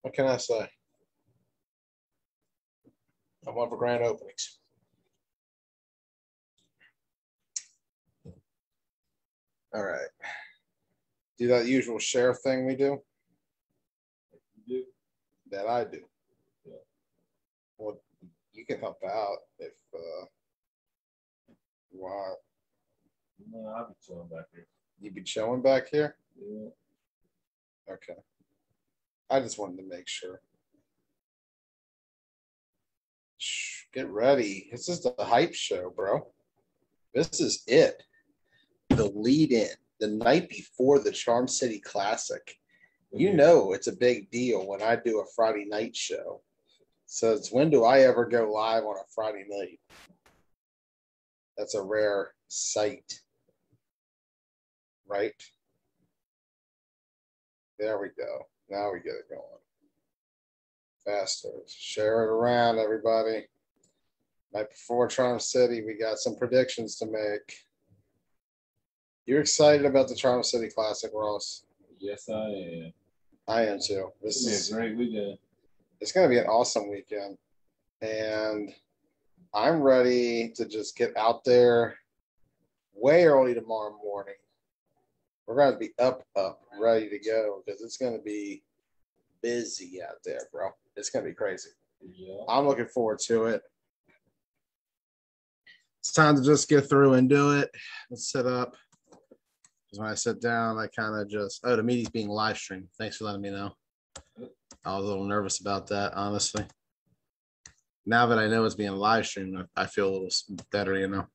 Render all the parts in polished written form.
What can I say? I want for grand openings. All right. Do that usual share thing we do. You do? That I do. Yeah. Well, you can help out if you want. No, I'll be chilling back here. You be chilling back here? Yeah. Okay. I just wanted to make sure. Shh, get ready. This is the hype show, bro. This is it. The lead in, the night before the Charm City Classic. You know it's a big deal when I do a Friday night show. So it's when do I ever go live on a Friday night? That's a rare sight. Right? There we go. Now we get it going. Faster. Share it around, everybody. Night before Charm City, we got some predictions to make. You're excited about the Charm City Classic, Ross? Yes, I am. I am too. This is a great weekend. It's going to be an awesome weekend. And I'm ready to just get out there way early tomorrow morning. We're going to be up, ready to go because it's going to be busy out there, bro. It's going to be crazy. Yeah. I'm looking forward to it. It's time to just get through and do it. Let's sit up. Because when I sit down, I kind of just, the meeting's being live streamed. Thanks for letting me know. I was a little nervous about that, honestly. Now that I know it's being live streamed, I feel a little better, you know.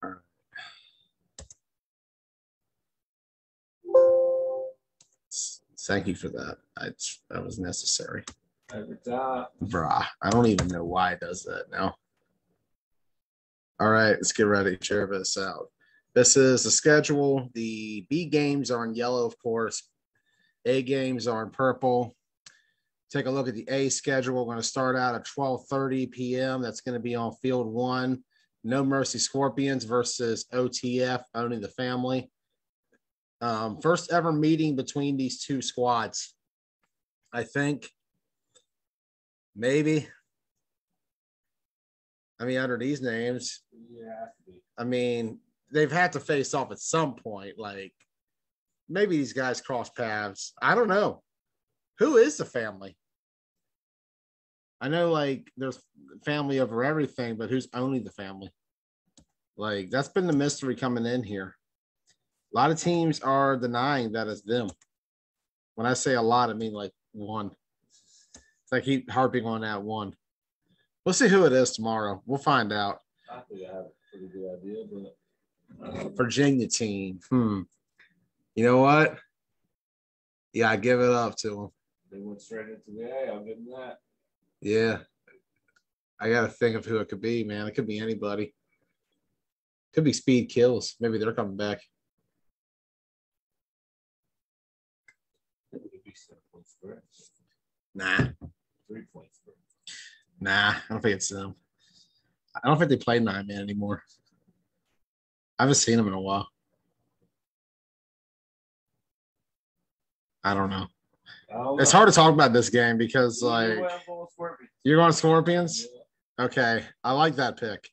All right. Thank you for that. That was necessary. Every time. Brah. I don't even know why it does that now. All right, let's get ready. Share this out. This is the schedule. The B games are in yellow, of course. A games are in purple. Take a look at the A schedule. We're going to start out at 12:30 p.m. That's going to be on field 1. No Mercy Scorpions versus OTF, Owning the Family. First ever meeting between these two squads. I think maybe. I mean, under these names, yeah. I mean, they've had to face off at some point. Like, maybe these guys cross paths. I don't know. Who is the family? I know, like, there's family over everything, but who's owning the family? Like, that's been the mystery coming in here. A lot of teams are denying that it's them. When I say a lot, I mean like one. So I keep harping on that one. We'll see who it is tomorrow. We'll find out. I think I have a pretty good idea, but Virginia team. You know what? Yeah, I give it up to them. They went straight into the A. I'll give them that. Yeah. I got to think of who it could be, man. It could be anybody. Could be Speed Kills. Maybe they're coming back. It could be 7 points spread. Nah. 3 points spread. Nah, I don't think it's them. I don't think they play 9-man anymore. I haven't seen them in a while. I don't know. It's hard to talk about this game because, like, you're going Scorpions? Yeah. Okay, I like that pick.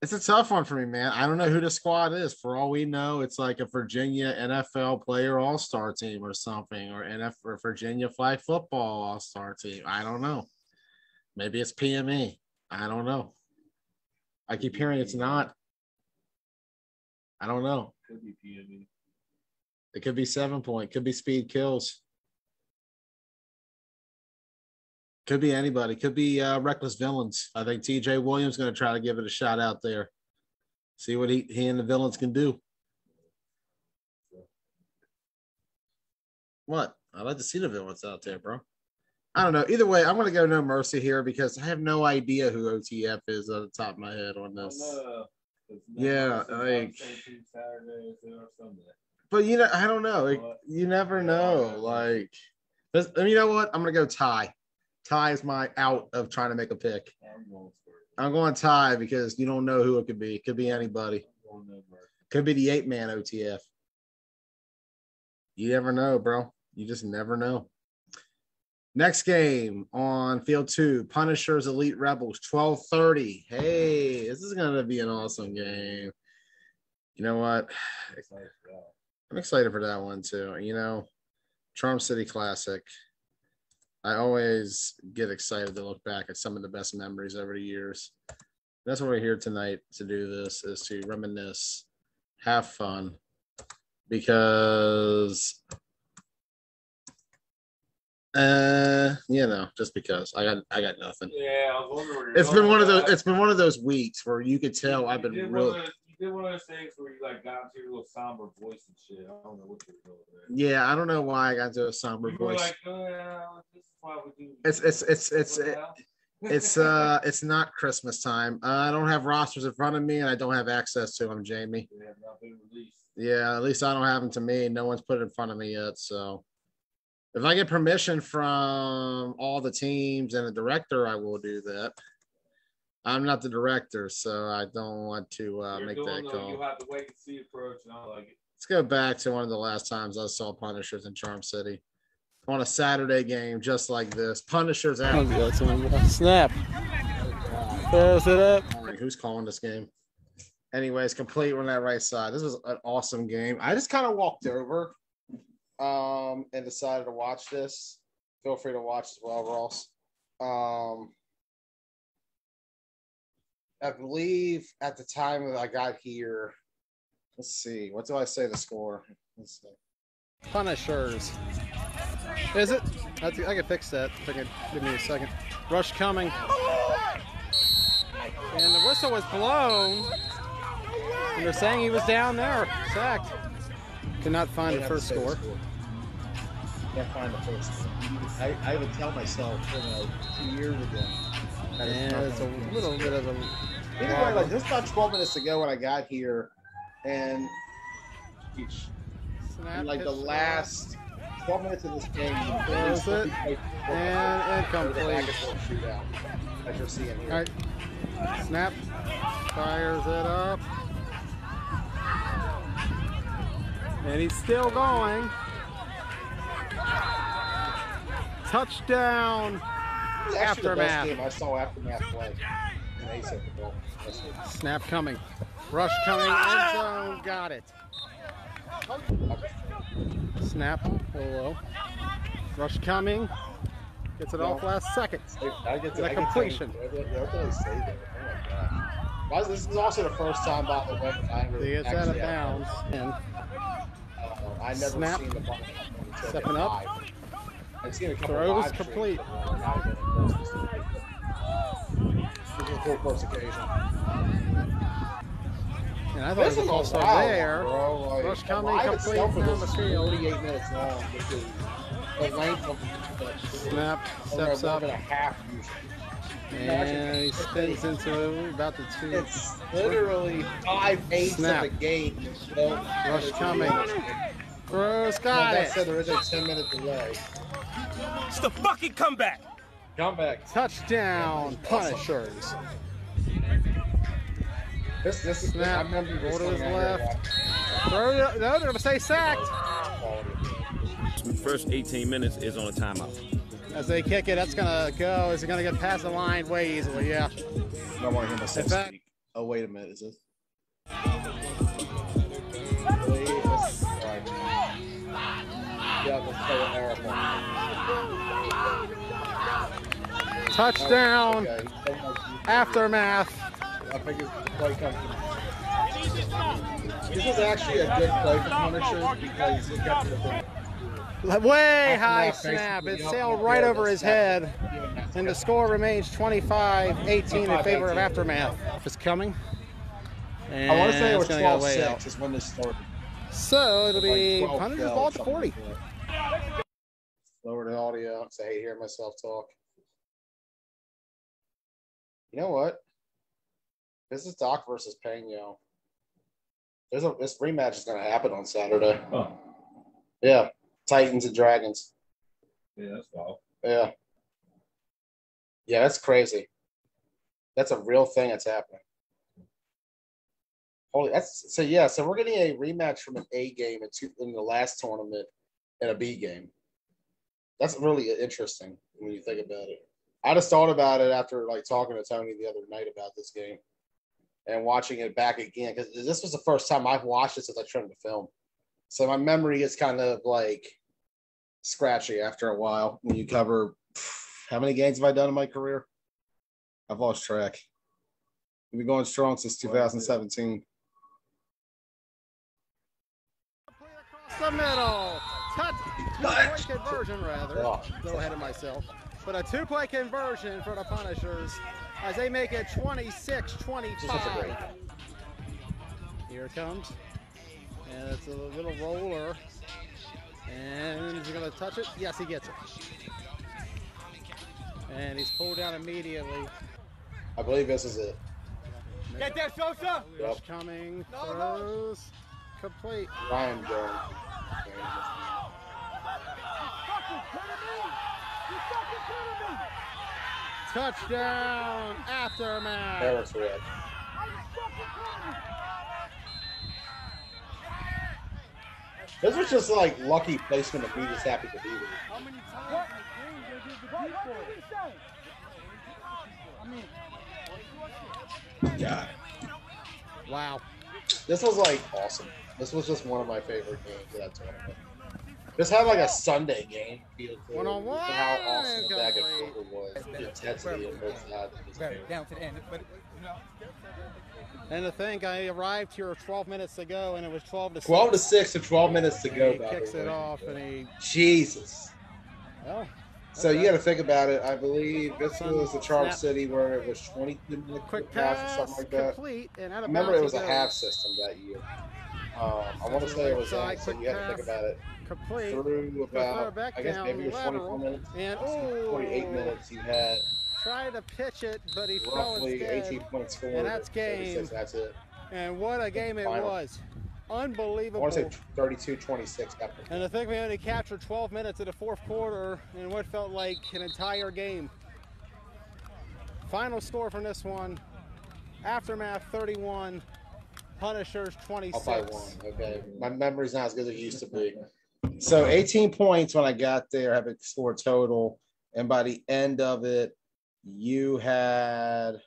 It's a tough one for me, man. I don't know who the squad is. For all we know, it's like a Virginia NFL player all-star team or something, or Virginia flag football all-star team. I don't know. Maybe it's PME. I don't know. I keep hearing it's not. I don't know. Could be PME. It could be 7 Point. Could be Speed Kills. Could be anybody. Could be Reckless Villains. I think TJ Williams is going to try to give it a shot out there. See what he and the Villains can do. What? I'd like to see the Villains out there, bro. I don't know. Either way, I'm going to go No Mercy here because I have no idea who OTF is at the top of my head on this. Yeah, like. But, you know, I don't know. You never know. Like, you know what? I'm going to go Ty. Ty is my out of trying to make a pick. I'm going Ty because you don't know who it could be. It could be anybody. Could be the 8-man OTF. You never know, bro. You just never know. Next game on field 2, Punishers Elite Rebels, 12:30. Hey, this is gonna be an awesome game. You know what? I'm excited for that one too. You know, Charm City Classic. I always get excited to look back at some of the best memories over the years. That's what we're here tonight to do. This is to reminisce, have fun, because you know, just because I got nothing. Yeah, I was wondering. It's been one of those weeks where you could tell I've been really. You did one of those things where you like got into your little somber voice and shit. I don't know what you're doing there. Yeah, I don't know why I got into a somber voice. Like, oh, yeah, this is why we do. It's not Christmas time. I don't have rosters in front of me, and I don't have access to them, Jamie. They have not been released. Yeah, at least I don't have them to me. No one's put it in front of me yet. So, if I get permission from all the teams and the director, I will do that. I'm not the director, so I don't want to make that call. You'll have to wait and see approach, and I like it. Let's go back to one of the last times I saw Punishers in Charm City on a Saturday game just like this. Punishers out. Snap. Throws it up. Who's calling this game? Anyways, complete on that right side. This was an awesome game. I just kind of walked over and decided to watch this. Feel free to watch as well, Ross. I believe at the time that I got here, let's see, what do I say the score? Let's see. Punishers. Is it? I can fix that. Give me a second. Rush coming. And the whistle was blown. And they're saying he was down there, sacked. Could not find the first score. Can't find the first score. I would tell myself, 2 years ago. And it's a little bit of a. Anyway, like just about 12 minutes ago when I got here, and in like the last 12 minutes of this game, is it? And incomplete. As you're seeing here. All right. Snap. Fires it up. And he's still going. Touchdown. Aftermath. Game I saw Aftermath play. Snap coming. Rush coming. End zone. Got it. Snap. Hello. Rush coming. Gets it off last second. The completion. This is also the first time, by the way, he gets out of bounds. And I never snap. seen the Stepping up. I've seen a couple Throw is live complete. This is a full course occasion. And I thought it was also there. Like, Rush coming complete from the field. 48 minutes long, which is the length of the Snap. Steps up. And a half usually. And he spins into about the 2. It's literally 5/8 of the game. Rush coming. Throws, got it. Said there is a 10-minute delay. It's the fucking comeback. Comeback. Touchdown, Punishers. This is. Snap. I remember this Order is one left. Throw it. No, they're going to say sacked. The first 18 minutes is on a timeout. As they kick it, that's going to go. Is it going to get past the line way easily? Yeah. I don't want to hear myself speak. Oh, wait a minute. Is this? Touchdown. Okay. Aftermath. I think it's play comes. This was actually a good play for Punisher because it got to the Way high snap. It sailed right over his head. And the score remains 25-18 in favor of Aftermath. It's coming. And I want to say it was it's gonna go way 12-6 out. is when this started. So it'll be Like Punishers ball at the 40. Lower the audio. Say, hey, hear myself talk. You know what? This is Doc versus Pena. This rematch is going to happen on Saturday. Oh. Yeah, Titans and Dragons. Yeah, that's wild. Yeah. Yeah, that's crazy. That's a real thing that's happening. Holy, so we're getting a rematch from an A game in the last tournament in a B game. That's really interesting when you think about it. I just thought about it after like talking to Tony the other night about this game and watching it back again, because this was the first time I've watched it since I trimmed the film. So my memory is kind of like scratchy after a while when you cover how many games have I done in my career? I've lost track. We've been going strong since 2017. Across the middle. Touch. Two-point conversion, rather. A little ahead of myself. But a two-play conversion for the Punishers as they make it 26-25. Here it comes. And it's a little roller. And is he going to touch it? Yes, he gets it. And he's pulled down immediately. I believe this is it. Get that, Sosa! Yep. Coming, throws, complete. Ryan Jones. Touchdown, Aftermath. Eric's red. This was just like lucky placement of me just happy to be there. How many times God. Wow. This was like awesome. This was just one of my favorite games of that tournament. This had like a Sunday game feel to it. One-on-one. How awesome the back and forth was. The intensity of both sides of this game. down to the end, but And to think, I arrived here 12 minutes ago, and it was 12 to 6. 12 to 6 and 12 minutes to go. He kicks it off, and he. Jesus. Well. So you got to think about it. I believe this was the Charm City where it was 22 minutes Quick pass pass, or something like that. complete, and out I of remember bounds it was he a goes. half system that year. I want to say it was Side, that, so quick you got to think pass. about it. Complete. Through about, back I guess down, maybe it was 24 lateral, minutes. and 28 minutes. You had tried to pitch it, but he fell roughly instead. 18 points scored. And that's game. 36, that's it. And what a game it Final. was. I Unbelievable. want to say 32-26. And I think we only captured 12 minutes of the fourth quarter in what felt like an entire game. Final score from this one, Aftermath 31, Punishers 26. Up by one. Okay. My memory's not as good as it used to be. So 18 points when I got there, having scored total. And by the end of it, you had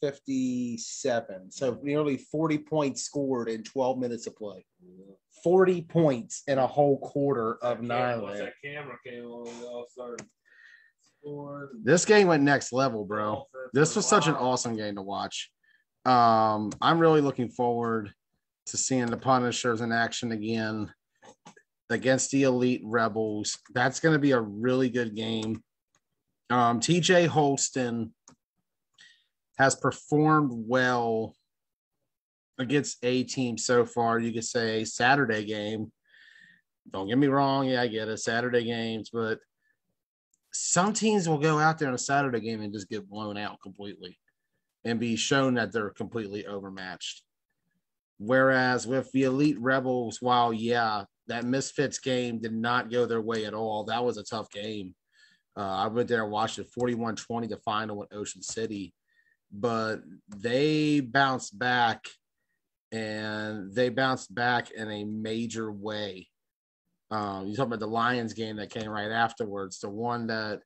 57. So nearly 40 points scored in 12 minutes of play. 40 points in a whole quarter of nine. Once that camera came on, we all started scoring. This game went next level, bro. This was such an awesome game to watch. I'm really looking forward to seeing the Punishers in action again against the Elite Rebels. That's going to be a really good game. TJ Holston has performed well against a team so far. You could say a Saturday game. Don't get me wrong. Yeah, I get it. Saturday games, but some teams will go out there on a Saturday game and just get blown out completely and be shown that they're completely overmatched. Whereas with the Elite Rebels, while, yeah, that Misfits game did not go their way at all, that was a tough game. I went there and watched it 41-20 the final at Ocean City. But they bounced back, and they bounced back in a major way. You talk about the Lions game that came right afterwards, the one that,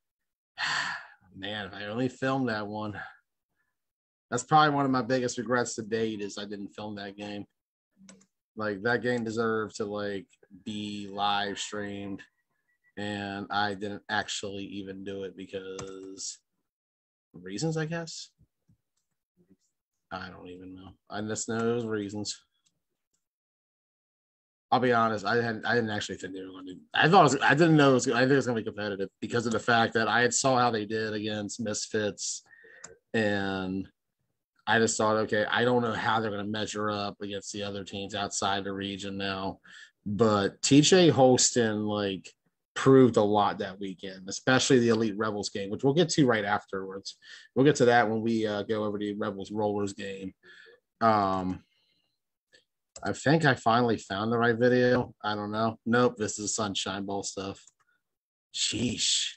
man, I only filmed that one. That's probably one of my biggest regrets to date is I didn't film that game. Like, that game deserved to, like, be live streamed, and I didn't actually even do it because reasons, I guess. I don't even know. I just know those reasons. I'll be honest. I didn't actually think they were going to. I didn't know it was. I think it was going to be competitive because of the fact that I had saw how they did against Misfits, and I just thought, okay, I don't know how they're going to measure up against the other teams outside the region now. But TJ Holston like proved a lot that weekend, especially the Elite Rebels game, which we'll get to right afterwards. We'll get to that when we go over the Rebels Rollers game. I think I finally found the right video. I don't know. Nope, this is Sunshine Bowl stuff. Sheesh.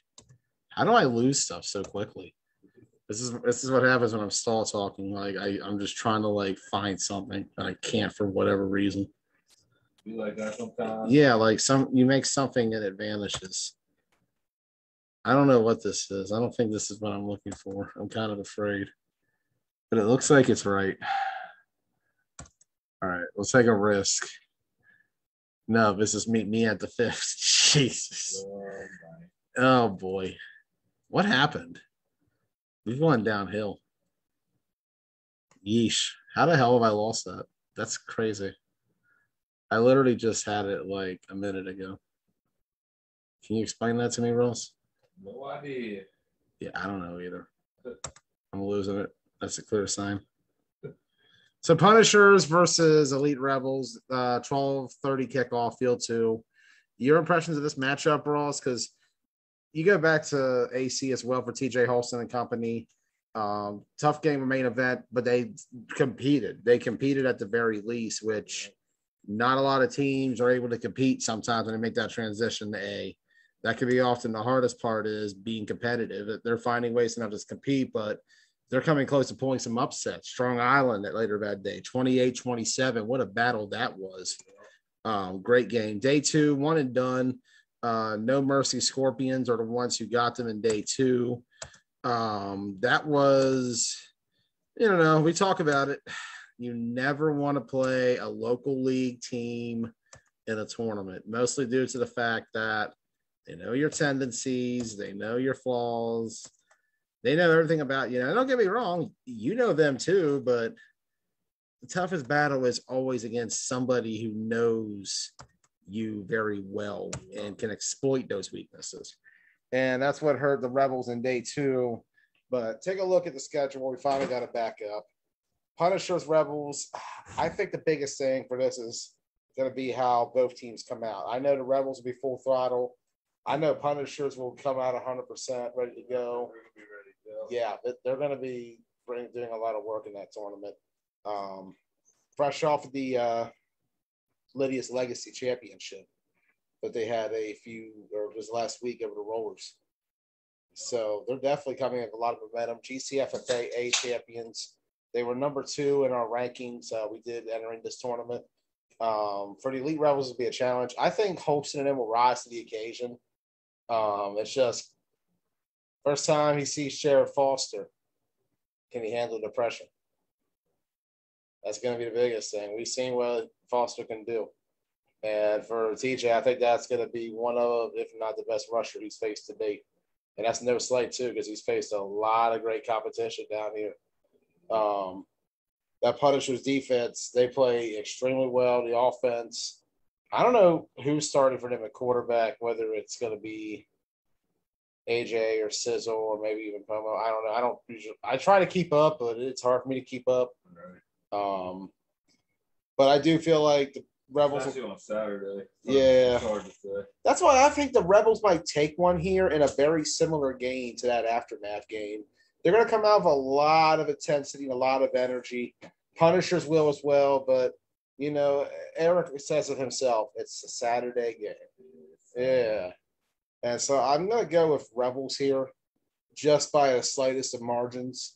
How do I lose stuff so quickly? This is what happens when I'm stall talking. Like I'm just trying to like find something and I can't for whatever reason. Be like that sometimes. Yeah, like you make something and it vanishes. I don't know what this is. I don't think this is what I'm looking for. I'm kind of afraid. But it looks like it's right. All right, let's take a risk. No, this is meet me at the 5th. Jesus. Oh boy. What happened? We've gone downhill. Yeesh. How the hell have I lost that? That's crazy. I literally just had it like a minute ago. Can you explain that to me, Ross? No idea. Yeah, I don't know either. I'm losing it. That's a clear sign. So Punishers versus Elite Rebels, 12:30 kickoff, field 2. Your impressions of this matchup, Ross? Because you go back to AC as well for TJ Holston and company. Tough game of main event, but they competed. They competed at the very least, which not a lot of teams are able to compete sometimes when they make that transition to A. That can be often the hardest part is being competitive. They're finding ways to not just compete, but they're coming close to pulling some upsets. Strong Island that later that day, 28-27. What a battle that was. Great game. Day 2, one and done. No Mercy Scorpions are the ones who got them in day 2. That was, we talk about it. You never want to play a local league team in a tournament, mostly due to the fact that they know your tendencies, they know your flaws, they know everything about you. Don't get me wrong, you know them too, but the toughest battle is always against somebody who knows you very well and can exploit those weaknesses. And that's what hurt the Rebels in day 2. But take a look at the schedule. We finally got it back up. Punishers, Rebels. I think the biggest thing for this is going to be how both teams come out. I know the Rebels will be full throttle. I know Punishers will come out 100% ready to go. Yeah, they're going to be doing a lot of work in that tournament. Fresh off of the Lydia's Legacy Championship that they had just last week over the Rollers. So they're definitely coming with a lot of momentum. GCFFA champions. They were number 2 in our rankings. We did enter in this tournament. For the Elite Rebels, will be a challenge. I think Holston and them will rise to the occasion. It's just first time he sees Sheriff Foster. Can he handle the pressure? That's going to be the biggest thing. We've seen what Foster can do. And for TJ, I think that's going to be one of, if not the best rusher he's faced to date. And that's no slight, too, because he's faced a lot of great competition down here. That Punishers defense, they play extremely well. The offense, I don't know who's starting for them at quarterback, whether it's going to be AJ or Sizzle or maybe even Pomo. I don't know. I try to keep up, but it's hard for me to keep up. Right. But I do feel like the Rebels. Especially on Saturday. Yeah. It's hard to say. That's why I think the Rebels might take one here in a very similar game to that Aftermath game. They're going to come out with a lot of intensity and a lot of energy. Punishers will as well, but, Eric says it himself. It's a Saturday game. Yeah. And so I'm going to go with Rebels here just by the slightest of margins.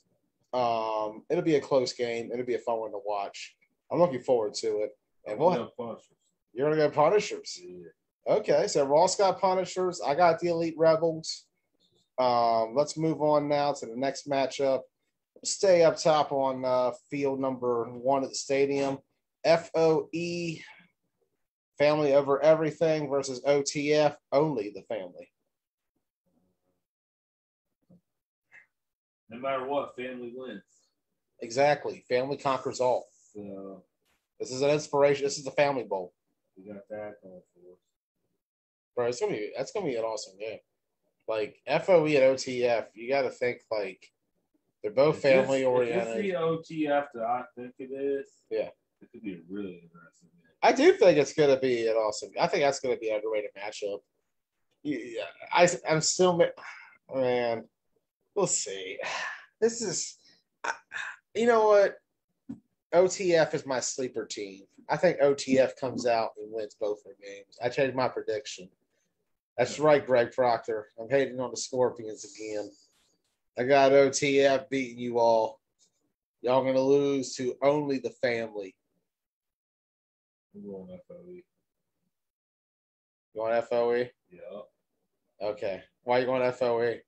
It'll be a close game. It'll be a fun one to watch. I'm looking forward to it. And you're going to go Punishers? Yeah. Okay, so Ross got Punishers. I got the Elite Rebels. Let's move on now to the next matchup. Stay up top on field number 1 at the stadium. FOE, Family Over Everything, versus OTF, Only the Family. No matter what, family wins. Exactly. Family conquers all. So this is an inspiration. This is the Family Bowl. we got that going for us. Bro, that's gonna be an awesome game. Like FOE and OTF, you got to think like they're both family oriented. If it's the OTF that I think it is, yeah, it could be a really interesting game. I do think it's gonna be an awesome. I think that's gonna be an underrated matchup. Yeah, I'm still, man. We'll see. This is, you know what? OTF is my sleeper team. I think OTF comes out and wins both their games. I changed my prediction. That's right, Greg Proctor. I'm hating on the Scorpions again. I got OTF beating you all. Y'all going to lose to Only the Family. I'm going FOE. You want FOE? Yeah. Okay. Why you going FOE? Hey,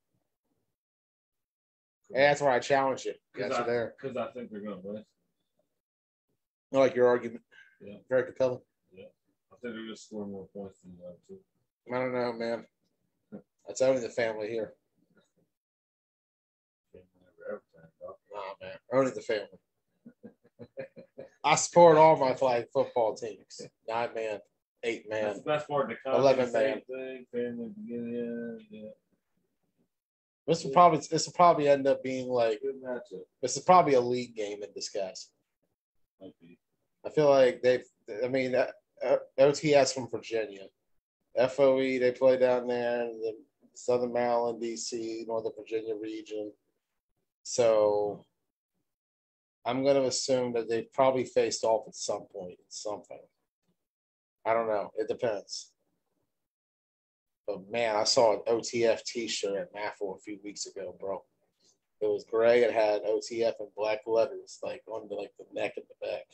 that's where I challenge you. Got you there. Because I think they're going to win. I like your argument. Yeah. Very compelling. Yeah. I think they're going to score more points than the other two. I don't know, man. That's only the family here. Nah, man. Only the family. I support all my flag football teams. 9-man, 8-man. That's the best part. The 11 same man. thing. Family beginning. Yeah. This will probably end up being like Good matchup. this is probably a league game in disguise. Might be. I feel like OTS from Virginia. FOE, they play down there in the Southern Maryland, DC, Northern Virginia region. So I'm going to assume that they probably faced off at some point in something. I don't know. It depends. But, man, I saw an OTF T-shirt at MAFL a few weeks ago, bro. It was gray. It had OTF in black letters, like on the neck and the back.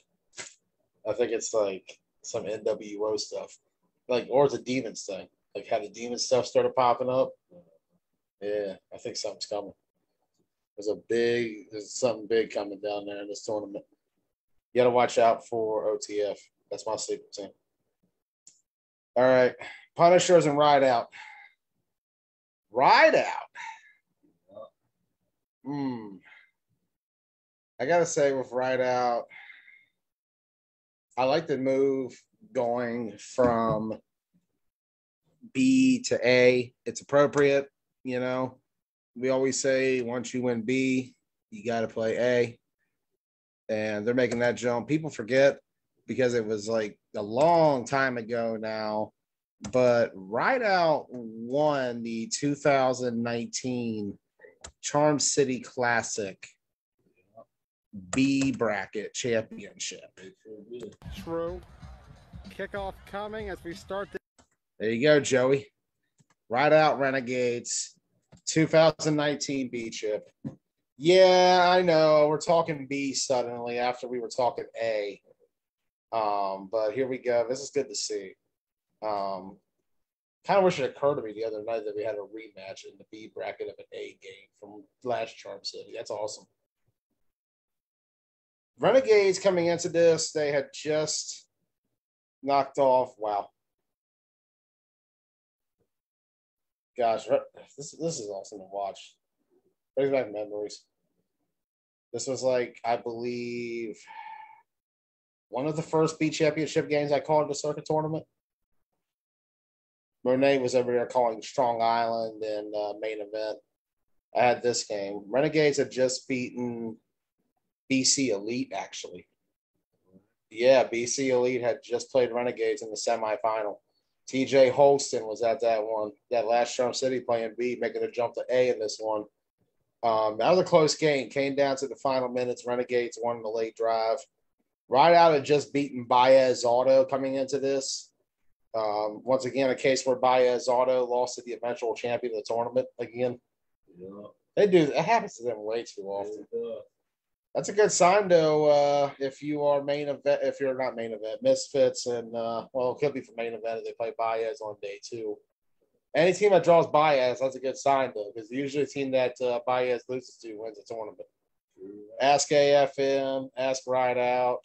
I think it's like some NWO stuff, or it's a Demons thing. Like how the Demon stuff started popping up. Yeah, I think something's coming. There's something big coming down there in this tournament. You got to watch out for OTF. That's my sleeper team. All right, Punishers and Ride Out. Ride Out. I gotta say with Ride Out, I like the move going from B to A. It's appropriate, you know. We always say once you win B, you got to play A. And they're making that jump. People forget because it was like a long time ago now. But Ride Out won the 2019 Charm City Classic B bracket championship. True. Kickoff coming as we start. There you go, Joey. Ride Out Renegades 2019 B chip. Yeah, I know. We're talking B suddenly after we were talking A. But here we go. This is good to see. Kind of wish it occurred to me the other night that we had a rematch in the B bracket of an A game from last Charm City. That's awesome. Renegades coming into this, they had just knocked off. Wow. Gosh, this is awesome to watch. Brings back memories. This was like, I believe, one of the first B championship games I called the circuit tournament. Monet was over there calling Strong Island and main event. I had this game. Renegades had just beaten BC Elite, actually. Yeah, BC Elite had just played Renegades in the semifinal. TJ Holston was at that one, that last Charm City playing B, making a jump to A in this one. That was a close game. Came down to the final minutes. Renegades won in the late drive. Ride Out had just beaten Baez Auto coming into this. Once again, a case where Baez Auto lost to the eventual champion of the tournament again. Yeah. They do. It happens to them way too often. That's a good sign, though. If you are main event, if you're not main event, Misfits, and it could be for main event if they play Baez on day 2. Any team that draws Baez, that's a good sign, though, because usually the team that Baez loses to wins the tournament. Ask AFM, ask Ride Out.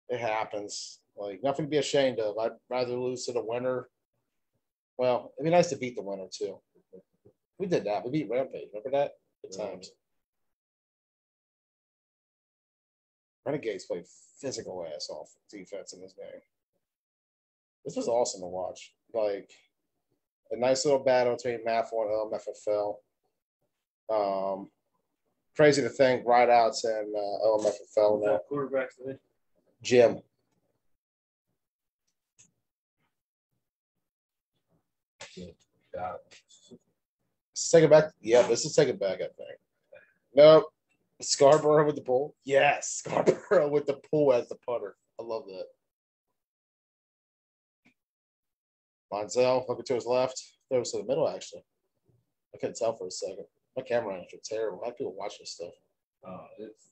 It happens. Like, nothing to be ashamed of. I'd rather lose to the winner. Well, it'd be nice to beat the winner, too. We did that. We beat Rampage. Remember that? Good times. Renegades played physical ass off defense in this game. This was awesome to watch. Like, a nice little battle between MAFL and LMFFL. Crazy to think Ride Outs and LMFFL now. Quarterbacks today? Jim. Got it. Let's take it back. Yeah, this is take it back, I think. Nope. Scarborough with the pull. Yes, Scarborough with the pull as the putter. I love that. Monzel looking to his left. Throws to the middle, actually. I couldn't tell for a second. My camera angles are terrible. How do people watch this stuff? It's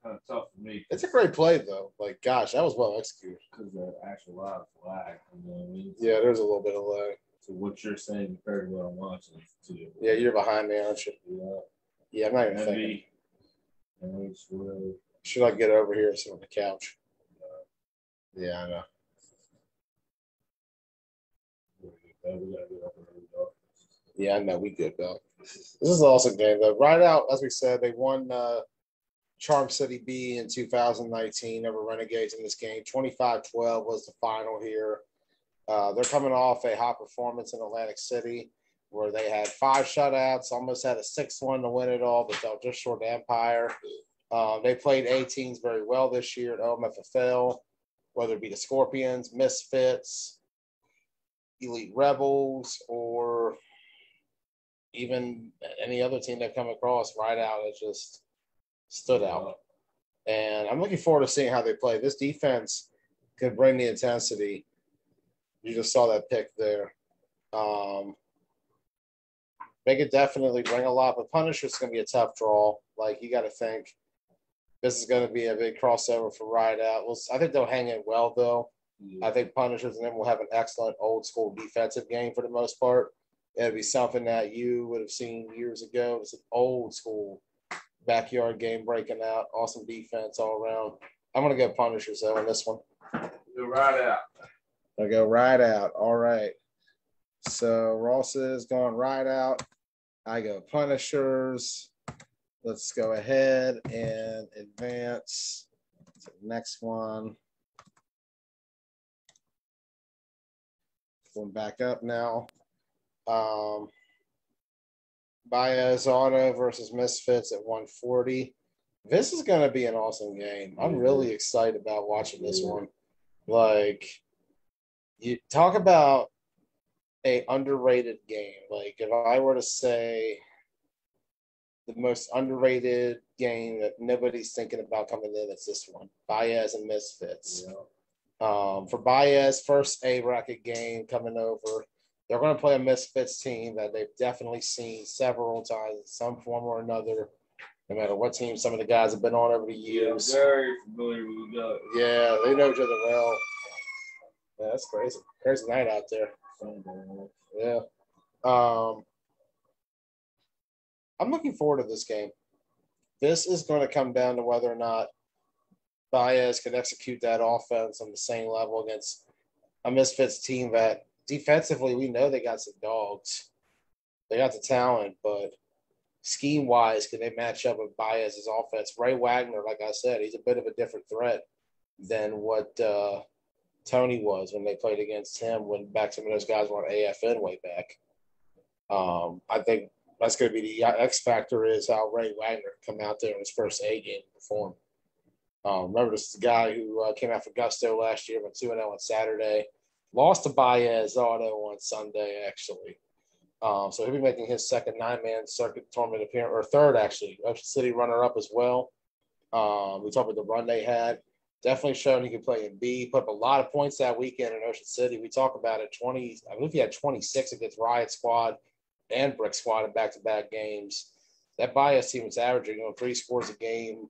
kind of tough for me. It's a great play though. Like, gosh, that was well executed. Because the actual live lag. You know what I mean? Yeah, there's a little bit of lag. So what you're saying compared to what I'm watching is too. Yeah, you're behind me, aren't you? Yeah. Yeah, I'm not even thinking. Heavy. And it's really. Should I get over here and sit on the couch? Yeah, I know. Yeah, I know. We good, though. This is an awesome game, though. Right out, as we said, they won Charm City B in 2019 over Renegades in this game. 25-12 was the final here. They're coming off a hot performance in Atlantic City where they had 5 shutouts, almost had a 6th to win it all, but fell just short of Empire. They played A teams very well this year at OMFFL, whether it be the Scorpions, Misfits, Elite Rebels, or even any other team they've come across. Right out, it just stood out. And I'm looking forward to seeing how they play. This defense could bring the intensity. You just saw that pick there. They could definitely bring a lot, but Punisher's going to be a tough draw. Like, you got to think this is going to be a big crossover for Ride Out. Well, I think they'll hang in well, though. Yeah. I think Punishers and them will have an excellent old-school defensive game for the most part. It'll be something that you would have seen years ago. It's an old-school backyard game breaking out. Awesome defense all around. I'm going to go Punishers, though, in this one. Go Ride Out. I'll go Ride Out. All right. So Ross is going Ride Out. I go Punishers. Let's go ahead and advance to the next one. Going back up now. Baez Auto versus Misfits at 140. This is going to be an awesome game. I'm really excited about watching this one. Like, you talk about a underrated game. Like, if I were to say the most underrated game that nobody's thinking about coming in, it's this one, Baez and Misfits. Yeah. For Baez, first A bracket game coming over. They're going to play a Misfits team that they've definitely seen several times in some form or another, no matter what team some of the guys have been on over the years. Yeah, very familiar with the guys. Yeah, they know each other well. Yeah, that's crazy. Crazy night out there. Yeah. I'm looking forward to this game. This is going to come down to whether or not Baez can execute that offense on the same level against a Misfits team that defensively we know they got some dogs. They got the talent, but scheme-wise, can they match up with Baez's offense? Ray Wagner, like I said, he's a bit of a different threat than what Tony was when they played against him when back some of those guys were on AFN way back. I think that's going to be the X factor is how Ray Wagner come out there in his first A game and perform. Remember, this is the guy who came out for Gusto last year, went 2-0 on Saturday, lost to Baez Auto on Sunday, actually. So he'll be making his second 9-man circuit tournament appearance, or third, actually. Ocean City runner-up as well. We talked about the run they had. Definitely showing he could play in B. Put up a lot of points that weekend in Ocean City. We talk about it. I believe he had 26 against Riot Squad and Brick Squad in back-to-back games. That Baez team was averaging 3 scores a game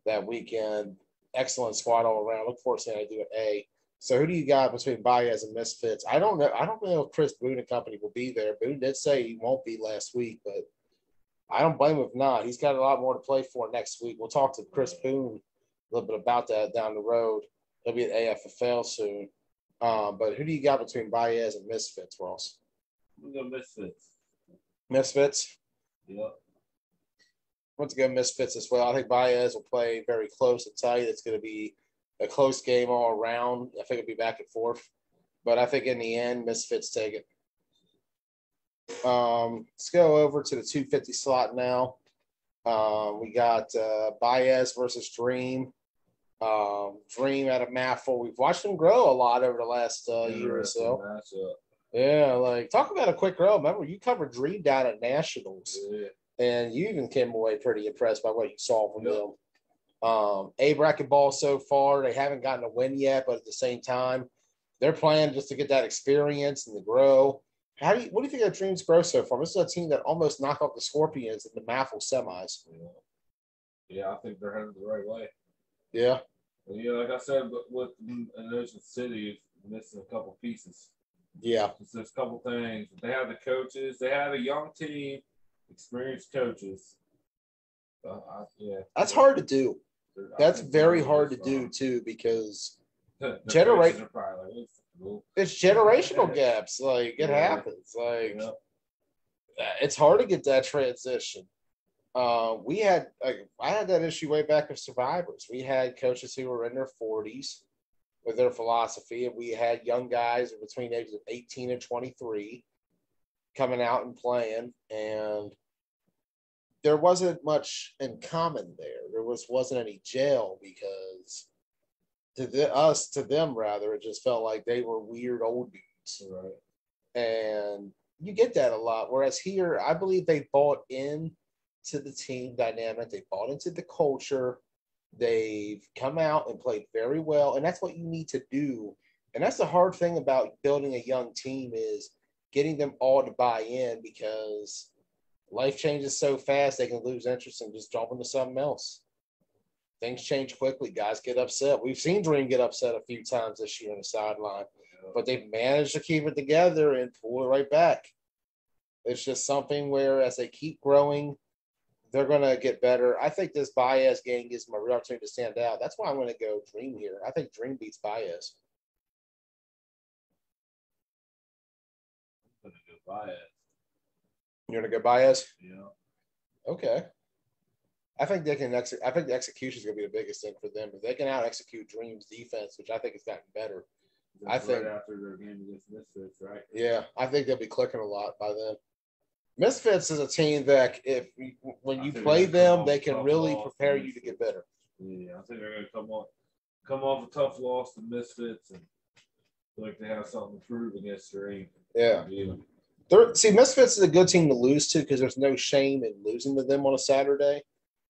that weekend. Excellent squad all around. Look forward to seeing how they do at A. So who do you got between Baez and Misfits? I don't know. I don't know if Chris Boone and company will be there. Boone did say he won't be last week, but I don't blame him if not. He's got a lot more to play for next week. We'll talk to Chris Boone a little bit about that down the road. He'll be at AFFL soon. But who do you got between Baez and Misfits, Ross? We go Misfits. Misfits? Yeah. I want to go Misfits as well. I think Baez will play very close and tight. It's going to be a close game all around. I think it'll be back and forth. But I think in the end, Misfits take it. Let's go over to the 250 slot now. We got Baez versus Dream. Dream at a mouthful. We've watched him grow a lot over the last year or so. Yeah, like talk about a quick grow. Remember, you covered Dream down at Nationals. Yeah. And you even came away pretty impressed by what you saw from them. A bracket ball so far. They haven't gotten a win yet, but at the same time, they're playing just to get that experience and to grow. What do you think of Dream's growth so far? This is a team that almost knocked off the Scorpions in the Maffle semis. Yeah, I think they're headed the right way. Yeah. But yeah, like I said, but with Ocean City missing a couple pieces. Yeah. There's a couple things. They have the coaches. They have a young team, experienced coaches. Yeah, That's hard to do. That's very hard to do, strong. too, because The Generate- coaches are probably like, "Cool." it's generational gaps. Like, it Yeah. happens. Like, Yeah. it's hard to get that transition. I had that issue way back with Survivors. We had coaches who were in their 40s with their philosophy, and we had young guys between the ages of 18 and 23 coming out and playing, and there wasn't much in common there. There wasn't any gel because to them rather, it just felt like they were weird old dudes. Right. And you get that a lot. Whereas here, I believe they bought in to the team dynamic. They bought into the culture. They've come out and played very well. And that's what you need to do. And that's the hard thing about building a young team is getting them all to buy in, because life changes so fast they can lose interest and just jump into something else. Things change quickly. Guys get upset. We've seen Dream get upset a few times this year on the sideline, but they've managed to keep it together and pull it right back. It's just something where as they keep growing, they're going to get better. I think this Baez game gives them a real opportunity to stand out. That's why I'm going to go Dream here. I think Dream beats Baez. I'm gonna go buy it. You're going to go Baez? Yeah. Okay. I think they can I think the execution is going to be the biggest thing for them. If they can out execute Dream's defense, which I think has gotten better. That's I think- right after their game against Misfits, right? Yeah, I think they'll be clicking a lot by then. Misfits is a team that when you play them, they can really prepare you to get better. Yeah, I think they're gonna come off a tough loss to Misfits and feel like they have something to prove against Dream. Yeah. Yeah. Misfits is a good team to lose to because there's no shame in losing to them on a Saturday.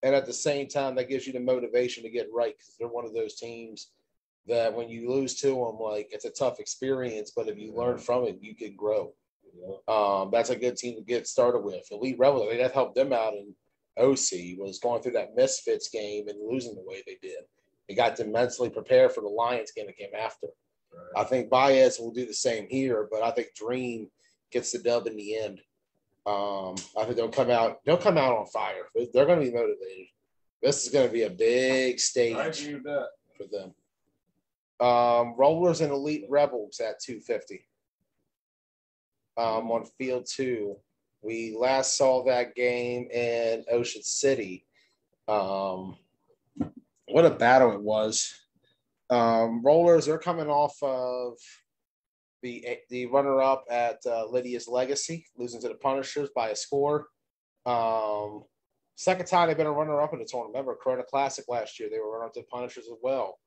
And at the same time, that gives you the motivation to get right because they're one of those teams that when you lose to them, like it's a tough experience, but if you learn from it, you can grow. Yeah. That's a good team to get started with. Elite Rebels, I think that helped them out in OC, was going through that Misfits game and losing the way they did. They got them mentally prepared for the Lions game that came after. Right. I think Baez will do the same here, but I think Dream gets the dub in the end. I think they'll come out on fire. They're going to be motivated. This is going to be a big I stage agree with that. for them. Rollers and Elite Rebels at 250. On field 2. We last saw that game in Ocean City. What a battle it was. Rollers are coming off of the runner-up at Lydia's Legacy, losing to the Punishers by a score. Second time they've been a runner-up in the tournament. Remember, Corona Classic last year, they were runner-up to the Punishers as well.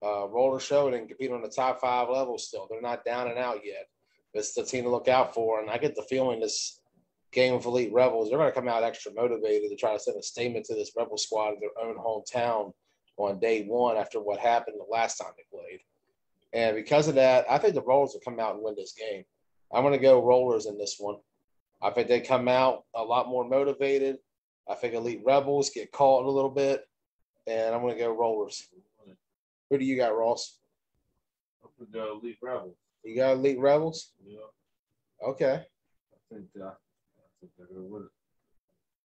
Roller showed and compete on the top 5 level still. They're not down and out yet. It's the team to look out for, and I get the feeling this game of Elite Rebels, they're going to come out extra motivated to try to send a statement to this Rebel squad in their own hometown on day one after what happened the last time they played. And because of that, I think the Rollers will come out and win this game. I'm going to go Rollers in this one. I think they come out a lot more motivated. I think Elite Rebels get caught a little bit, and I'm going to go Rollers. Who do you got, Ross? I'm gonna go Elite Rebels. You got Elite Rebels? Yeah. Okay. I think they're gonna win it.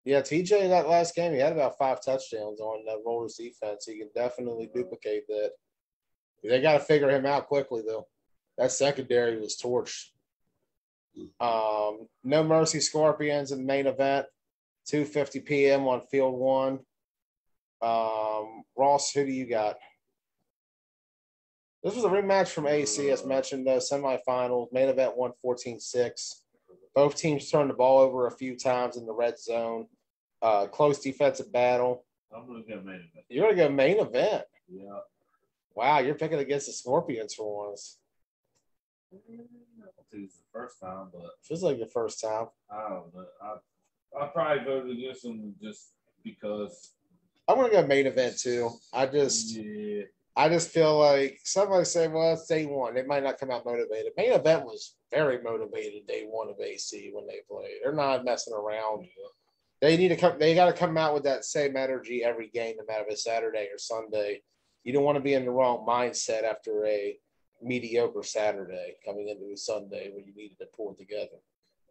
Yeah, TJ, that last game, he had about 5 touchdowns on that Rollers defense. He can definitely duplicate that. They got to figure him out quickly, though. That secondary was torched. No Mercy Scorpions in the main event, 2:50 p.m. on Field 1. Ross, who do you got? This was a rematch from AC, as mentioned, the semifinals. Main event won 14-6. Both teams turned the ball over a few times in the red zone. Close defensive battle. I'm gonna go main event. You're going to go main event. Yeah. Wow, you're picking against the Scorpions for once. I think it's the first time, but Feels like the first time. I don't know. I probably voted against them just because. I'm going to go main event, too. I just feel like somebody say, well, it's day one. They might not come out motivated. Main event was very motivated day one of AC when they played. They're not messing around. They need to come. They got to come out with that same energy every game, no matter if it's Saturday or Sunday. You don't want to be in the wrong mindset after a mediocre Saturday coming into a Sunday when you needed to pull it together.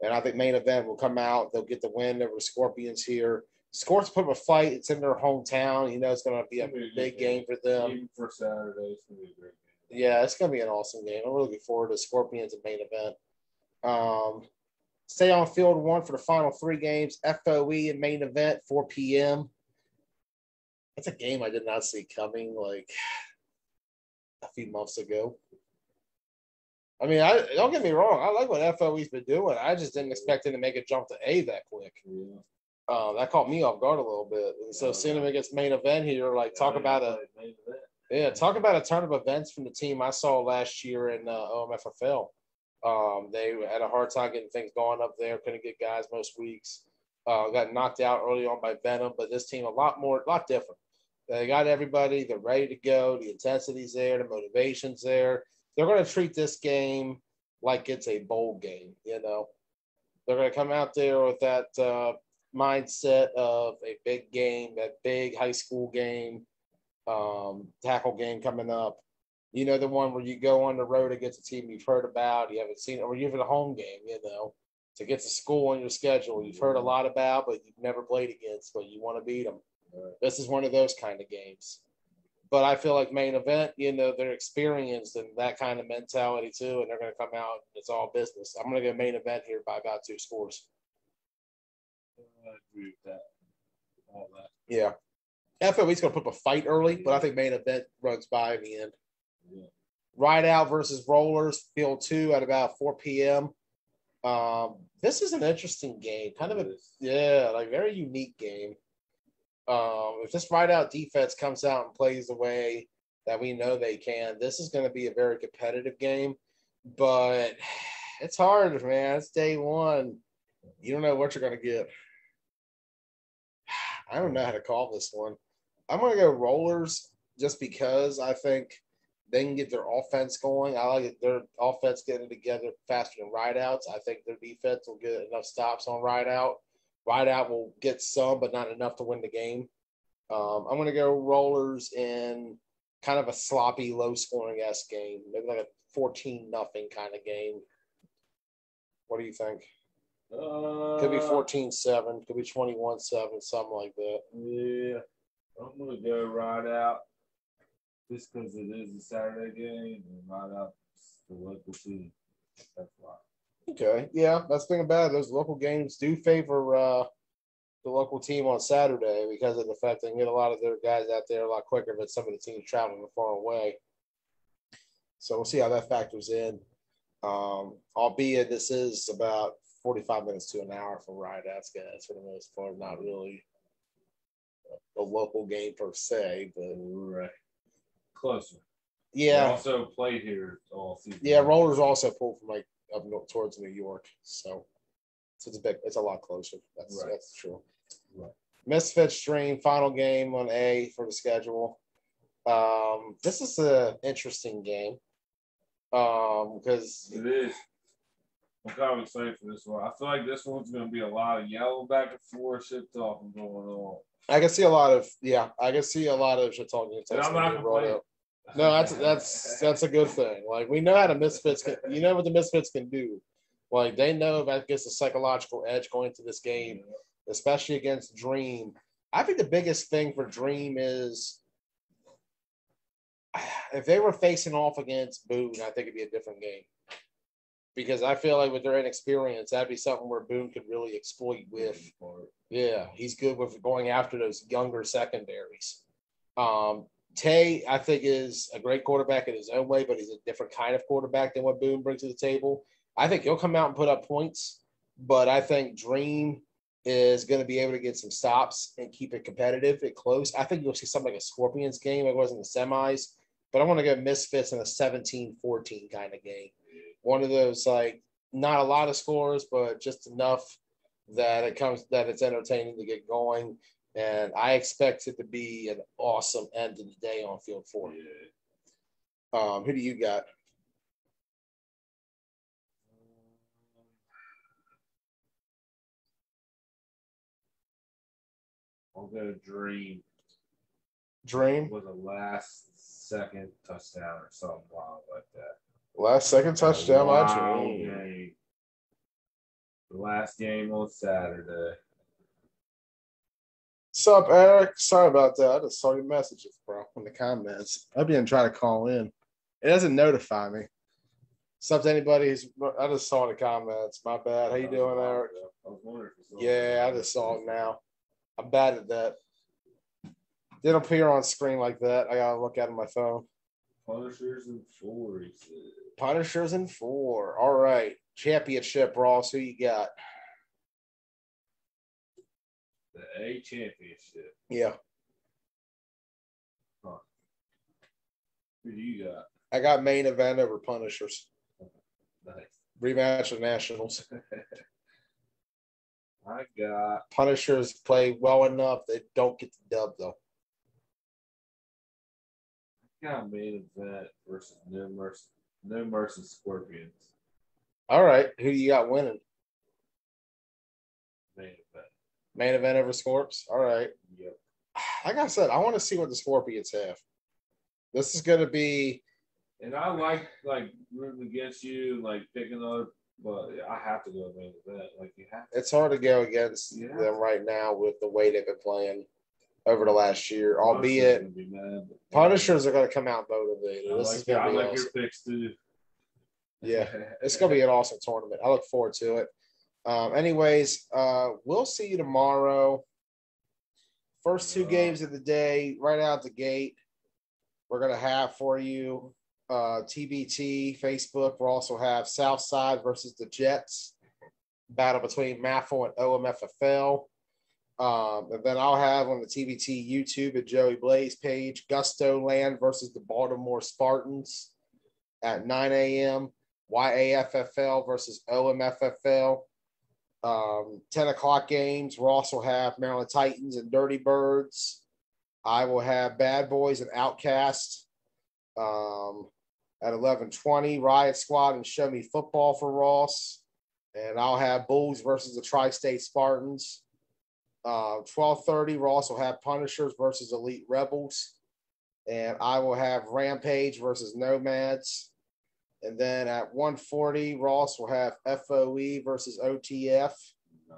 And I think main event will come out. They'll get the win over the Scorpions here. Scorpions put up a fight. It's in their hometown. You know it's going to be a big game for them. Even for Saturday, it's going to be a great game. Yeah, it's going to be an awesome game. I'm really looking forward to Scorpions and main event. Stay on field one for the final 3 games. FOE and main event, 4 p.m. That's a game I did not see coming like a few months ago. I mean, don't get me wrong. I like what FOE's been doing. I just didn't expect him to make a jump to A that quick. Yeah. That caught me off guard a little bit. And so seeing him against main event here, like talk about a turn of events from the team I saw last year in OMFFL. They had a hard time getting things going up there. Couldn't get guys most weeks. Got knocked out early on by Venom, but this team a lot different. They got everybody. They're ready to go. The intensity's there. The motivation's there. They're going to treat this game like it's a bowl game. You know, they're going to come out there with that mindset of a big game, that big high school game, tackle game coming up. You know, the one where you go on the road against a team you've heard about, you haven't seen, or even a home game, you know, to get to school on your schedule. You've heard a lot about, but you've never played against, but you want to beat them. Right. This is one of those kind of games. But I feel like main event, you know, they're experienced in that kind of mentality too, and they're going to come out. It's all business. I'm going to go main event here by about 2 scores. I agree with that. All that. Yeah. FOE's going to put up a fight early, but I think main event runs by in the end. Yeah. Ride Out versus Rollers, field 2 at about 4 p.m. This is an interesting game. Kind of a very unique game. If this Ride Out defense comes out and plays the way that we know they can, this is going to be a very competitive game. But it's hard, man. It's day one. You don't know what you're going to get. I don't know how to call this one. I'm going to go Rollers just because I think they can get their offense going. I like their offense getting together faster than Rideouts. I think their defense will get enough stops on Rideout. Rideout will get some, but not enough to win the game. I'm going to go Rollers in kind of a sloppy, low-scoring-esque game, maybe like a 14-0 kind of game. What do you think? Could be 14-7, could be 21-7, something like that. Yeah, I'm going to go Rideout. Just because it is a Saturday game and Ride Out the local team. That's why. Okay, yeah, that's the thing about it. Those local games do favor the local team on Saturday because of the fact they can get a lot of their guys out there a lot quicker than some of the teams traveling far away. So we'll see how that factors in. Albeit this is about 45 minutes to an hour for Rideouts guys for the most part. Not really a local game per se, but right. Closer. Yeah. They also played here all season. Yeah, Rollers also pulled from like up north towards New York, so it's a lot closer. That's true. Right. Misfits Dream final game on A for the schedule. This is an interesting game because it is. I'm kind of excited for this one. I feel like this one's going to be a lot of yellow back and forth, shit talking going on. I can see a lot of shit talking. I'm not complaining. No, that's a good thing. Like we know how the Misfits can, you know what the Misfits can do. Like they know that gets a psychological edge going into this game, especially against Dream. I think the biggest thing for Dream is if they were facing off against Boone, I think it'd be a different game. Because I feel like with their inexperience, that'd be something where Boone could really exploit with. Yeah, he's good with going after those younger secondaries. Tay, I think, is a great quarterback in his own way, but he's a different kind of quarterback than what Boone brings to the table. I think he'll come out and put up points, but I think Dream is going to be able to get some stops and keep it competitive and close. I think you'll see something like a Scorpions game. It wasn't the semis, but I want to go Misfits in a 17-14 kind of game. One of those, like, not a lot of scores, but just enough that it's entertaining to get going. And I expect it to be an awesome end of the day on field 4. Who do you got? I'm gonna dream Dream. with a last-second touchdown or something wild like that. Last second touchdown. My Wild dream. game. The last game on Saturday. What's up, Eric? Sorry about that. I just saw your messages, bro, in the comments. I've been trying to call in. It doesn't notify me. What's up to anybody? I just saw the comments. My bad. How you doing, Eric? I was wondering if it's on Yeah, I just saw it now. I'm bad at that. Didn't appear on screen like that. I gotta look at it on my phone. Punishers and 4, he said. Punishers in 4. All right. Championship, Ross. Who you got? The A championship. Yeah. Who do you got? I got main event over Punishers. Nice. Rematch of Nationals. I got Punishers play well enough. They don't get the dub, though. main event versus No Mercy Scorpions. All right. Who you got winning? Main event. Main event over Scorps. All right. Yep. Like I said, I want to see what the Scorpions have. This is going to be. And I like rooting against you, like picking up, but I have to go main event. Like you have to. It's hard to go against them right now with the way they've been playing over the last year. Albeit, Punishers are going to come out motivated. This is going to be I like awesome. your picks too. Yeah, it's going to be an awesome tournament. I look forward to it. Anyways, we'll see you tomorrow. First 2 games of the day, right out the gate, we're going to have for you TBT, Facebook. We'll also have Southside versus the Jets, battle between MAFL and OMFFL. And then I'll have on the TBT YouTube at Joey Blaze page, Gusto Land versus the Baltimore Spartans at 9 a.m., YAFFL versus OMFFL. 10 o'clock games. We'll also have Maryland Titans and Dirty Birds. I will have Bad Boys and Outcast at 11:20. Riot Squad and Show Me Football for Ross. And I'll have Bulls versus the Tri-State Spartans. 12:30. Ross will have Punishers versus Elite Rebels. And I will have Rampage versus Nomads. And then at 1:40, Ross will have FOE versus OTF. Nice.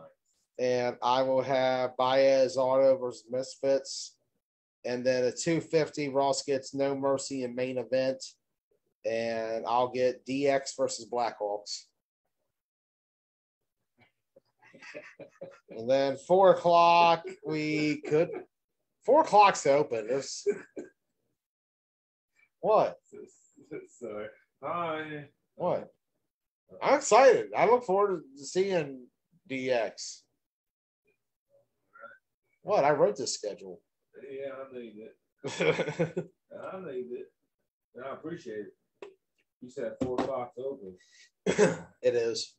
And I will have Baez Auto versus Misfits. And then at 2:50, Ross gets No Mercy in main event. And I'll get DX versus Blackhawks. And then 4 o'clock, 4 o'clock's open. There's what? Sorry. Hi. What? I'm excited. I look forward to seeing DX. What? I wrote this schedule. Yeah, I need it. I need it. And I appreciate it. You said 4 o'clock open. It is.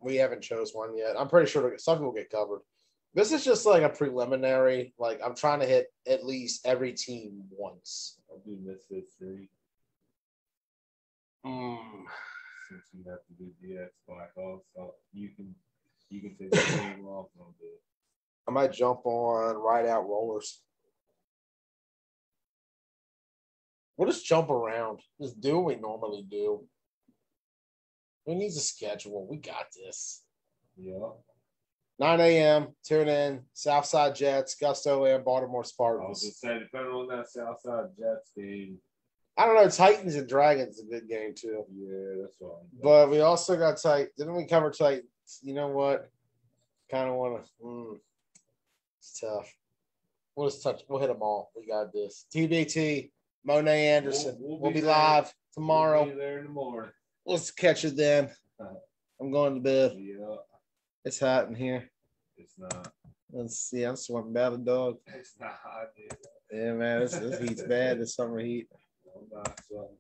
We haven't chose one yet. I'm pretty sure something will get covered. This is just like a preliminary. Like I'm trying to hit at least every team once. I'll do Misfits 3. Since you have to do DX Blackhawks, so you can take the game off a little bit. I might jump on Ride Out Rollers. We'll just jump around. Just do what we normally do. Who needs a schedule? We got this. Yeah. 9 a.m. Tune in. Southside Jets, Gusto and Baltimore I was Spartans. just saying, depending on that Southside Jets game. I don't know. Titans and Dragons is a good game too. Yeah, that's right. But we also got Titans. Didn't we cover Titans? You know what? Kind of want to. It's tough. We'll just touch. We'll hit them all. We got this. TBT. Monet Anderson. We'll be live tomorrow. We'll be there in the morning. Let's catch it then. I'm going to bed. Yeah. It's hot in here. It's not. Let's see. I'm sweating bad a dog. It's not hot. Yeah, man. This heat's bad. This summer heat. I'm not sweating.